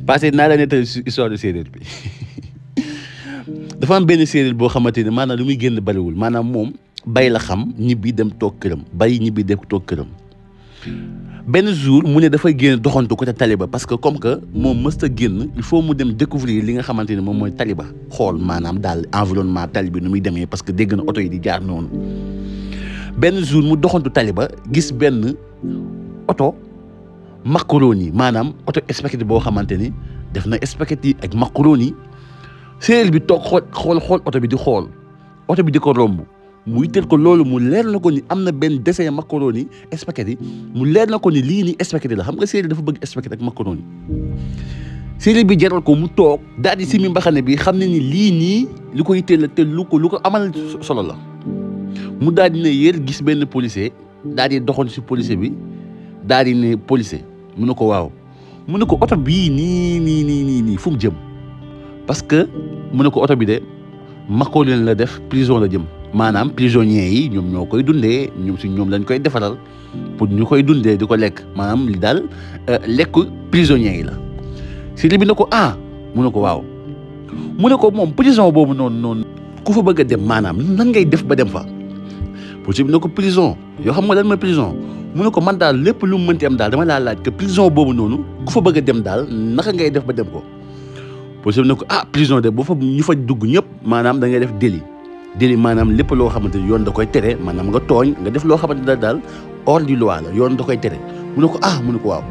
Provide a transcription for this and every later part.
passé naa la nettali histoire de séeréer bi dafa am benn séeréer boo xamante ne maanaam lu muy génn bariwul maanaam moom bay la xam ñibbi dem toog këram bay ñibbi dem toog këram benn jour mu ne dafay génn doxantu côté Taliba parce que comme que moom mësta génn il faut mu dem découvrir li nga xamante ne moom mooy Taliba xool maanaam daal environnement tali bi nu muy demee parce que dégg na oto yi di jaar noonu benn jour mu doxantu Taliba gis benn oto macaroni maanaam oto spaghetti boo xamante ni def na spaghetti ak macaroni séeréer bi toog xool oto bi di xool oto bi di ko romb mu itteel ko loolu mu leer na ko ni am na benn dessin macaroni spaghetti mu leer na ko ni lii nii spaghetti la xam nga séeréer dafa bëgg spaghetti ak macaroni séeréer bi jaral ko mu toog daal di simi mbaxane bi xam ne ni lii nii li ko itteel la te lu ko amal solo la mu daal di ne yéen gis benn policier daal di doxoon si policier bi daal di ne policier mu ne ko waaw mu ne ko oto bii nii fu mu jëm parce que mu ne ko oto bi de macaroni la def prison la jëm maanaam prisonniers yi ñoom ñoo koy dundee ñoom lañ koy defaral pour ñu koy dundee di ko lekk maanaam li daal lekk prisonniers yi la séeréer bi ne ko mu ne ko waaw mu ne ko moom prison boobu noonu ku fa bëgg a dem maanaam nan ngay def ba dem fa policier bi ne ko prison yoo xam nga lan mooy prison mu ne ko man daal lépp lu mu mënti am daal dama laa laaj que prison boobu noonu ku fa bëgg a dem daal naka ngay def ba dem ko policier bi ne ko prison de boo fa ñu fa dugg ñëpp maanaam da ngay def délit maanaam lépp loo xamante ni yoon da koy tere maanaam nga tooñ nga def loo xamante ne daal hors du loi la yoon da koy tere mu ne ko mu ne ko waaw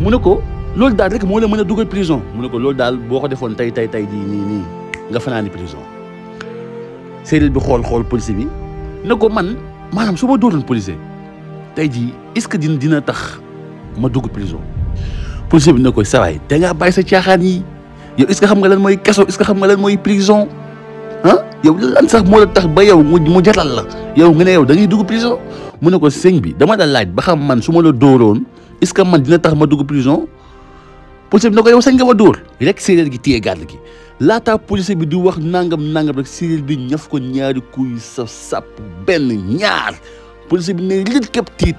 mu ne ko loolu daal rek moo la mën a dugal prison mu ne ko loolu daal boo ko defoon tey jii nii nga fanaani prison séeréer bi xool policier bi ne ko man maanaam su ma dóoroon policier tey jii est-ce que dina tax ma dugg prison policier bi ne ko sawaay te ngaa bàyyi sa caaxaan yi yow est-ce que xam nga lan mooy kaso est-ce que xam nga lan mooy prison yow lan sax moo la tax ba yow mu jaral la yow nga ne yow da ngay dugg prison mu ne ko sëñ bi dama la laaj ba xam man su ma la dóoroon est-ce que man dina tax ma dugg prison policier bi ne ko yow sañ nga ma dóor rek séeréer gi téye gàll gi laataa policier bi di wax nangam rek séeréer bi ñaf ko ñaari kuy sap benn ñaar policier bi ne lit képp tiit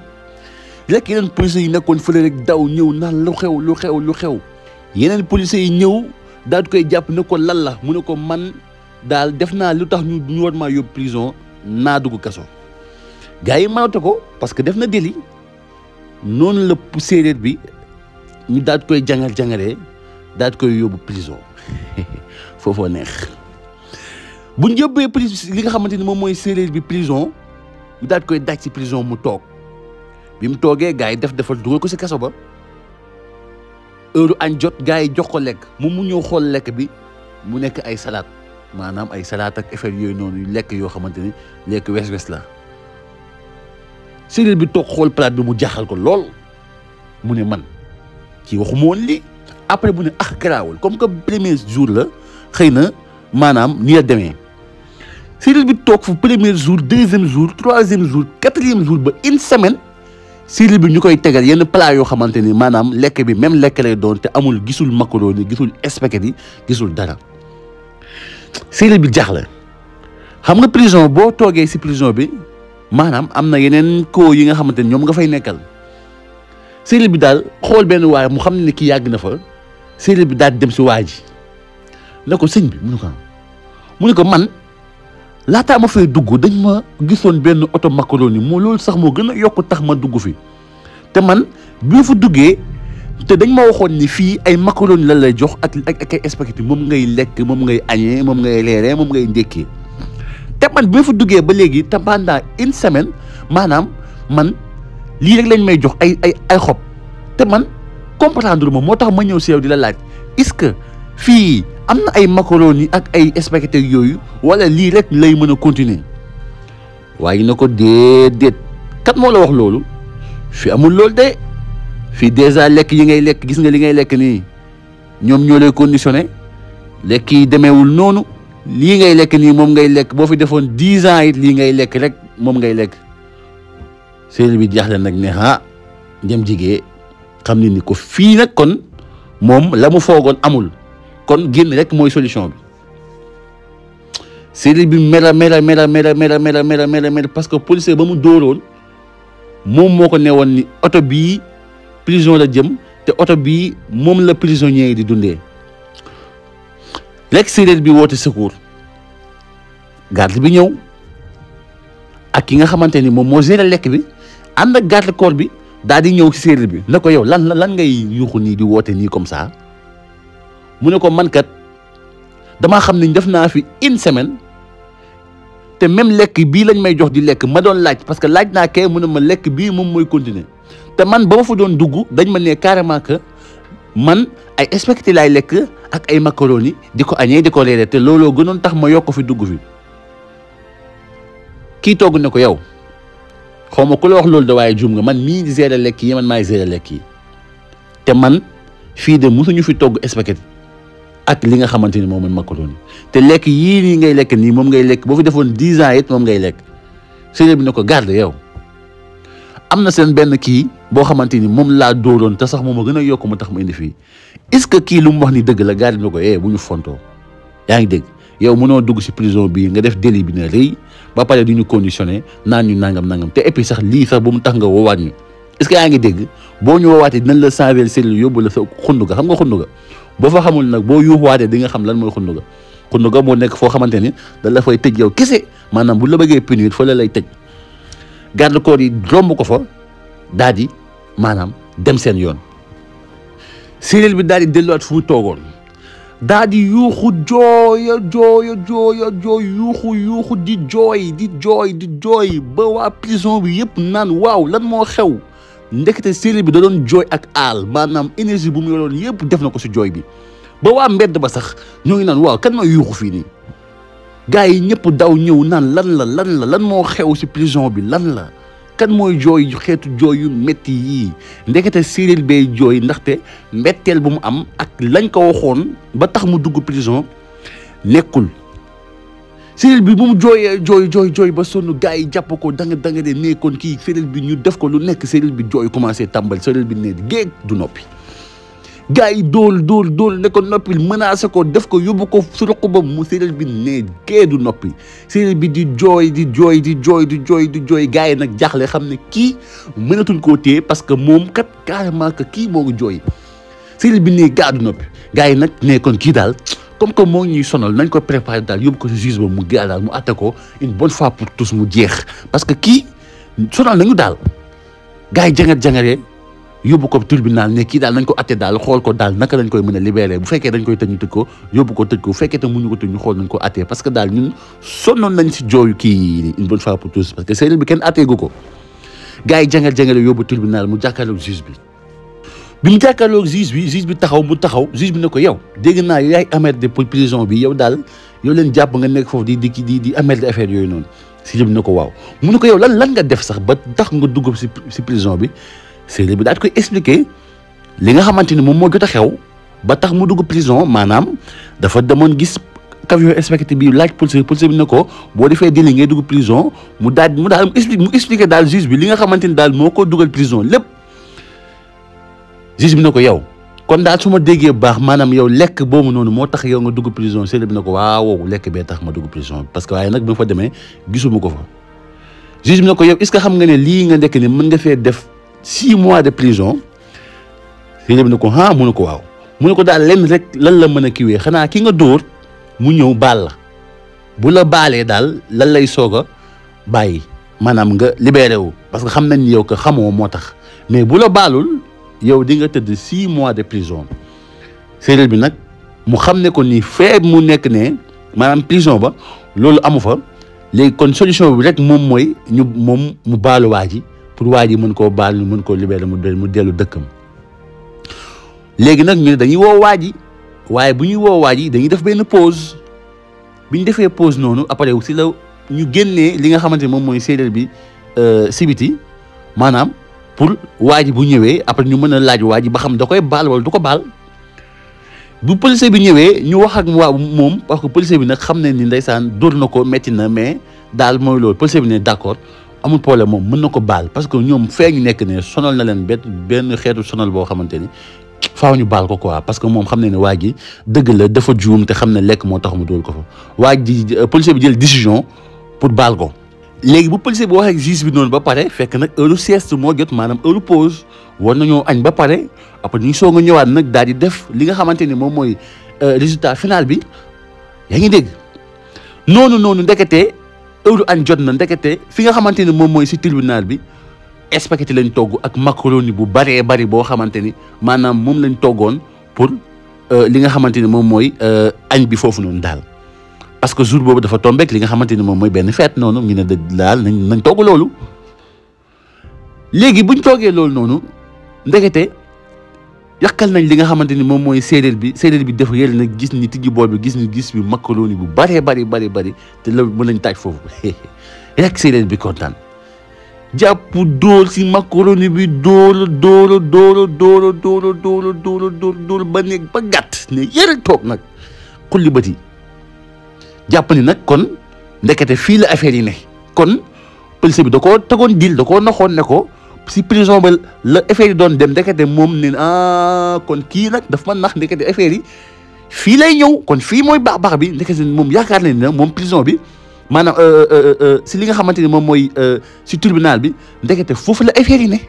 rek yeneen policiers yi nekkoon fële rek daw ñëw naan lu xew yeneen policiers yi ñëw daal di koy jàpp ne ko lan la mu ne ko man daal def naa lu tax ñu war maa yóbbu prison naa dugg kaso gars yi mënate ko parce que def na délit noonu la séeréer bi ñu daal di koy jangalee daal di koy yóbbu prison foofoo neex bu ñu yóbbee li nga xamante ni moom mooy séeréer bi prison ñu daal di koy daj ci prison mu toog bi mu toogee gars yi defal dugal ko ci kaso ba heure añ jot gars yi jox ko lekk moom mu ñëw xool lekk bi mu nekk ay salade maanaam ay salade ak effet yooyu noonu lekk yoo xamante ni lekk wes la séeréer bi toog xool plate bi mu jaaxal ko lool mu ne man ci waxuma woon lii après mu ne garaawul comme que premier jour la xëy na maanaam ni la demee séeréer bi toog fu premier jour deuxième jour troisième jour quatrième jour ba une semaine séeréer bi ñu koy tegal yenn plat yoo xamante ni maanaam lekk bi même lekk lay doon te amul gisul macaroni gisul spaghetti gisul dara séeréer bi jaaxle xam nga prison boo toogee ci prison bi maanaam am na yeneen ko yi nga xamante ni ñoom nga fay nekkal séeréer bi daal xool benn waay mu xam ne ki yàgg na fa séeréer bi daal di dem ci waa ji ne ko sëñ bi mu ne ko man laataa ma fay dugg dañ ma gisoon benn oto macaroni loolu sax moo gën a yokk tax ma dugg fi te man bi ma fa duggee te dañ ma waxoon ni fii ay macaroni la lay jox ak ay spaghetti moom ngay lekk moom ngay añee moom ngay reeree moom ngay ndékkee te man bi ma fa duggee ba léegi te pendant une semaine maanaam man lii rek lañ may jox ay xob te man comprendre ma moo tax ma ñëw si yow di la laaj est-ce que fii am na ay macaroni ak ay spaghetti yooyu wala lii rek lay mën a continuer waaye na ko déedéet kat moo la wax loolu fii amul loolu de fii déjà lekk yi ngay lekk gis nga li ngay lekk nii ñoom ñoo lay conditionné lekk yi demeewul noonu lii ngay lekk nii moom ngay lekk boo fi defoon 10 ans it lii ngay lekk rek moom ngay lekk séeréer bi jaaxle nag ne njëm jigee xam ne ni ko fii nag kon moom la mu foogoon amul kon génn rek mooy solution bi séeréer bi mela parce que policier ba mu dóoroon moom moo ko newoon ni oto bii prison la jëm te oto bii moom la prisonnier yi di dundee. lekk séeréer bi woote secours garde bi ñëw ak ki nga xamante ni moom moo géré lekk bi ànd ak garde corps bi daal di ñëw ci séeréer bi ne ko yow lan ngay yuuxu nii di woote nii comme ça mu ne ko man kat damaa xam ne def naa fi une semaine te même lekk bii lañ may jox di lekk ma doon laaj parce que laaj naa kay mu ne ma lekk bii moom mooy continuer te man ba ma fa doon dugg dañ ma ne carrément que man ay spaghetti laay lekk ak ay macaroni di ko añee di ko reere te looloo gënoon tax ma yokk fi dugg fi kii togg ne ko yow xaw ma ku la wax loolu de waaye juum nga man mii di gérer lekk yi man maay gérer lekk yi te man fii de mosuñu fi togg spaghetti ak li nga xamante ni moom mooy macaroni te lekk yii nii ngay lekk nii moom ngay lekk boo fi defoon 10 ans it moom ngay lekk séeréer bi ne ko garde yow am na seen benn kii boo xamante ni moom laa dóoroon te sax moom a gën a yokk ma tax ma indi fii est-ce que kii lu mu wax ni dëgg la garde bi ne ko bu ñu fontoo yaa ngi dégg yow mënoo dugg si prison bii nga def délit bi ne rëy ba pare di ñu conditionné naan ñu nangam te et puis sax lii sax bu mu tax nga woowaat ñu est-ce que yaa ngi dégg boo ñu woowaatee dinañ la changer cellule yóbbu la sa xundu ga xam nga xundu ga boo fa xamul nag boo yuuxuwaatee di nga xam lan mooy xundu ga moo nekk foo xamante ni da la fay tëj yow kese maanaam bu la bëggee punir fa la lay tëj garde corps yi romb ko fa daal di maanaam dem seen yoon séeréer bi daal di delluwaat fu mu toogoon daal di yuuxu jooya yuuxu di jooy ba waa prison bi yëpp naan waaw lan moo xew ndekete séeréer bi da doon jooy ak aal maanaam énergie bu mu yoroon yëpp def na ko si jooy bi ba waa mbedd ba sax ñoo ngi naan waaw kan ma yuuxu fii nii gars yi ñëpp daw ñëw naan lan moo xew si prison bi lan la kan mooy jooy xeetu jooy yu métti yii ndekete séeréer bay jooy ndaxte mbetteel bu mu am ak lañ ko waxoon ba tax mu dugg prison nekkul séeréer bi bu mu jooy ba sonn gars yi jàpp ko danga de nekkoon kii séeréer bi ñu def ko lu nekk séeréer bi jooy commencé tàmbal séeréer bi ne géeg du noppi gars yi dool ne ko noppil menacé ko def ko yóbbu ko su roq ba mu séeréer bi ne gee du noppi séeréer bi di jooy gars yi nag jaaxle xam ne kii mënatuñ koo téye parce que moom kat carrément que kii moo ngi jooy séeréer bi ne gaa du noppi gars yi nag ne kon kii daal comme que moo ñuy sonal nañ ko préparé daal yóbbu ko si juge ba mu gaa daal mu atte ko une bonne fois pour tous mu jeex parce que kii sonal nañu daal gars yi jangaree yóbbu ko tribunal ne kii daal nañ ko atte daal xool ko daal naka lañ koy mën a libéré bu fekkee dañ koy tëj ñu tëj ko yóbbu ko tëj ko bu fekkee te mënuñu ko tëj ñu xool nañ ko atte parce que daal ñun sonnoon nañ si jooyu kii une bonne fois pour tous parce que séeréer bi kenn atteegu ko gars yi jangale yóbbu tribunal mu jàkkaarloog juge bi mu jàkkaarloog juge bi taxaw juge bi ne ko yow dégg naa yow yaay amer de prison bi yow daal yow leen jàpp nga nekk foofu di amer de affaire yooyu noonu juge bi ne ko waaw mu ne ko yow lan nga def sax ba tax nga dugg si prison bi séeréer bi daal di koy expliquer li nga xamante ni moom moo jot a xew ba tax mu dugg prison maanaam dafa demoon gis camion inspecteur bi laaj police bi ne ko boo defee délit ngay dugg prison mu expliquer daal juge bi li nga xamante ni daal moo ko dugal prison lépp juge bi ne ko yow kon daal su ma déggee baax maanaam yow lekk boobu noonu moo tax yow nga dugg prison séeréer bi ne ko waaw lekk bee tax ma dugg prison parce que waaye nag bi ma fa demee gisuma ko fa juge bi ne ko yow est-ce que xam nga ne lii nga nekk ni mën nga fee def 6 mois de prison séeréer bi ne ko mu ne ko waaw mu ne ko daal lenn rek lan la mën a kiwee xanaa ki nga dóor mu ñëw baal la bu la baalee daal lan lay soog a bàyyi maanaam nga libéré wu parce que xam nañ ni yow que xamoo moo tax mais bu la baalul yow di nga tëdd 6 mois de prison séeréer bi nag mu xam ne ko ni feeb mu nekk ne maanaam prison ba loolu amu fa léegi kon solution bi rek moom mooy mu baalu waa ji pour waa ji mën koo baal ñu mën koo libéré mu dellu dëkkam léegi nag ñu ne dañuy woo waa ji waaye bu ñuy woo waa ji dañuy def benn pause bi ñu defee pause noonu après si la ñu génnee li nga xamante ne moom mooy séeréer bi si biti maanaam pour waa ji bu ñëwee après ñu mën a laaj waa ji ba xam da koy baal wala du ko baal bu policier bi ñëwee ñu wax ak waa moom parce que policier bi nag xam ne ni ndeysaan dóor na ko métti na mais daal mooy loolu policier bi ne d'accord amul problème moom mën na ko baal parce que ñoom fee ñu nekk ne sonal na leen benn xeetu sonal boo xamante ni faaw ñu baal ko quoi parce que moom xam ne ne waa ji dëgg la dafa juum te xam ne lekk moo tax mu dóor ko fa waa ji policier bi jël décision pour baal ko léegi bu policier bi waxee ak juge bi noonu ba pare fekk nag heure sieste moo jot maanaam heure pause war nañoo añ ba pare après ñu soog a ñëwaat nag daal di def li nga xamante ni moom mooy résultat final bi yaa ngi dégg noonu ndekete heure añ jot na ndekete fi nga xamante ni moom mooy si tribunal bi spaghetti lañ togg ak macaroni bu baree bari boo xamante ni maanaam moom lañ toggoon pour li nga xamante ni moom mooy añ bi foofu noonu daal parce que jour boobu dafa tombeek li nga xamante ni moom mooy benn fête noonu ñu ne daal nañ togg loolu léegi buñ toogee loolu noonu ndekete yàqal nañ li nga xamante ni moom mooy séeréer bi def yële nag gis ni tijji bool bi gis bi macaroni bu baree bari te loolu mën nañ taaj foofu rek séeréer bi kontaan jàpp dóor si macaroni bi dóor ba nekk ba gàtt ne yëre toog nag xulli bët yi jàpp ni nag kon ndekete fii la affaire yi ne kon police bi da koo tegoon dil da koo naxoon ne ko si prison ba la affaire yi doon dem ndekete moom ne kon kii nag daf ma nax ndekete affaire yi fii lay ñëw kon fii mooy baax bi ndekete moom yaakaar nañ ne moom prison bi maanaam si li nga xamante ni moom mooy si tribunal bi ndekete foofu la affaire yi ne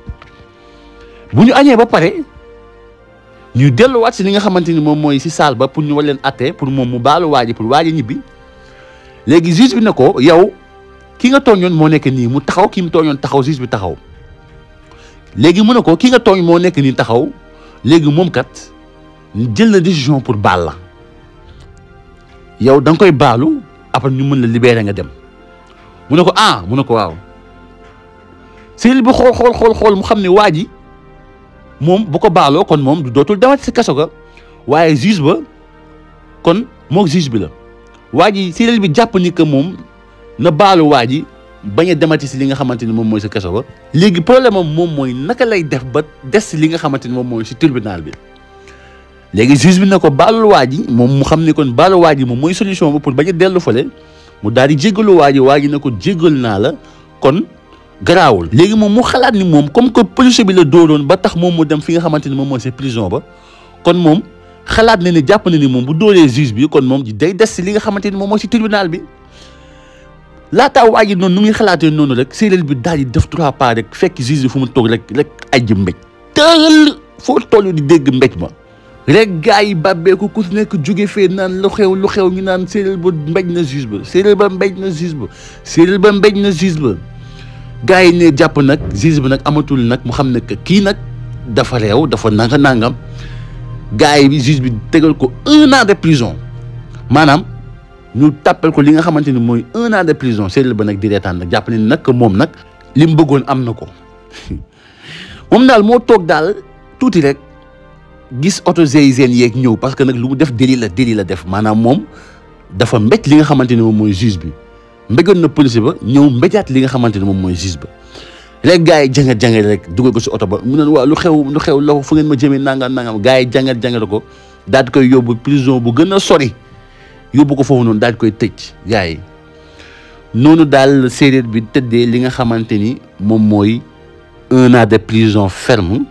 bu ñu añee ba pare ñu delluwaat si li nga xamante ni moom mooy si salle ba pour ñu war leen atte pour moom mu baalu waaji pour waaji ñibbi léegi juge bi ne ko yow ki nga tooñoon moo nekk nii mu taxaw ki mu tooñoon taxaw juge bi taxaw léegi mu ne ko ki nga tooñ moo nekk nii taxaw léegi moom kat jël na décision pour baal la yow da nga koy baalu après ñu mën la libérer nga dem mu ne ko mu ne ko waaw séeréer bi xool mu xam ne waa ji moom bu ko baaloo kon moom du dootul demati si kaso ga waaye juge ba kon moog juge bi la waa ji séeréer bi jàpp ni que moom na baalu waa ji bañ a demati si li nga xamante ni moom mooy si kaso ba léegi problème am moom mooy naka lay def ba des si li nga xamante ni moom mooy si tribunal bi léegi juge bi ne ko baalul waa ji moom mu xam ne kon baalu waa ji moom mooy solution ba pour bañ a dellu fale mu daal di jéggalu waa ji ne ko jéggal naa la kon garaawul léegi moom mu xalaat ni moom comme que policier bi la dóoroon ba tax moom mu dem fi nga xamante ni moom mooy si prison ba kon moom xalaat na ni jàpp na ni moom bu dóoree juge bi kon moom day des si li nga xamante ni moom mooy si tribunal bi laataa waa ji noonu nu muy xalaatee noonu rek séeréer bi daal di def 3 pas rek fekk juge bi fu mu toog rek ajji mbéj tëral foo toll di dégg mbéj ma rek gars yi bàbbeeku ku nekk jóge fee naan lu xew ñu naan séeréer ba mbéj na juge ba séeréer ba mbéj na juge ba gars yi ne jàpp nag juge bi nag amatul nag mu xam ne que kii nag dafa réew dafa nangam gars yi bi juge bi tegal ko 1 an de prison maanaam ñu tàppal ko li nga xamante ni mooy 1 an de prison séeréer ba nag di reetaan nag jàpp ne nag moom nag li mu bëggoon am na ko moom daal moo toog daal tuuti rek gis auto GIGN yeeg ñëw parce que nag lu mu def délit la def maanaam moom dafa mbéj li nga xamante ni moom mooy juge bi mbéjoon na police ba ñëw mbéjaat li nga xamante ni moom mooy juge ba rek gars yi jangat rek dugal ko si oto ba mu ne waaw lu xew la fu ngeen ma jëmee nangam gars yi jangat ko daal di koy yóbbu prison bu gën a sori yóbbu ko foofu noonu daal di koy tëj gars yi noonu daal séeréer bi tëddee li nga xamante ni moom mooy 1 an de prison ferme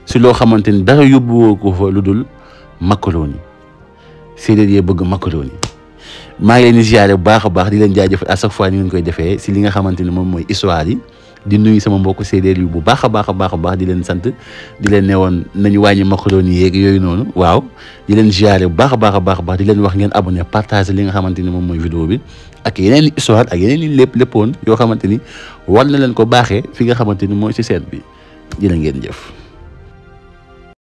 si loo xamante ni dara yóbbuwoo ko fa lu dul macaroni séeréer yee bëgg macaroni maa ngi leen di ziare bu baax a baax di leen jaajëfal à chaque fois ni ngeen koy defee si li nga xamante ni moom mooy histoire yi di nuyu sama mbokku séeréer yu bu baax a baax di leen sant di leen ne woon nañu wàññi macaroni yeeg yooyu noonu waaw di leen ziare bu baax a baax di leen wax ngeen abonné partager li nga xamante ni moom mooy vidéo bi ak yeneen i histoire ak yeneen i léppoon yoo xamante ni war na leen ko baaxee fi nga xamante ni mooy si seen bi jërë ngeen jëf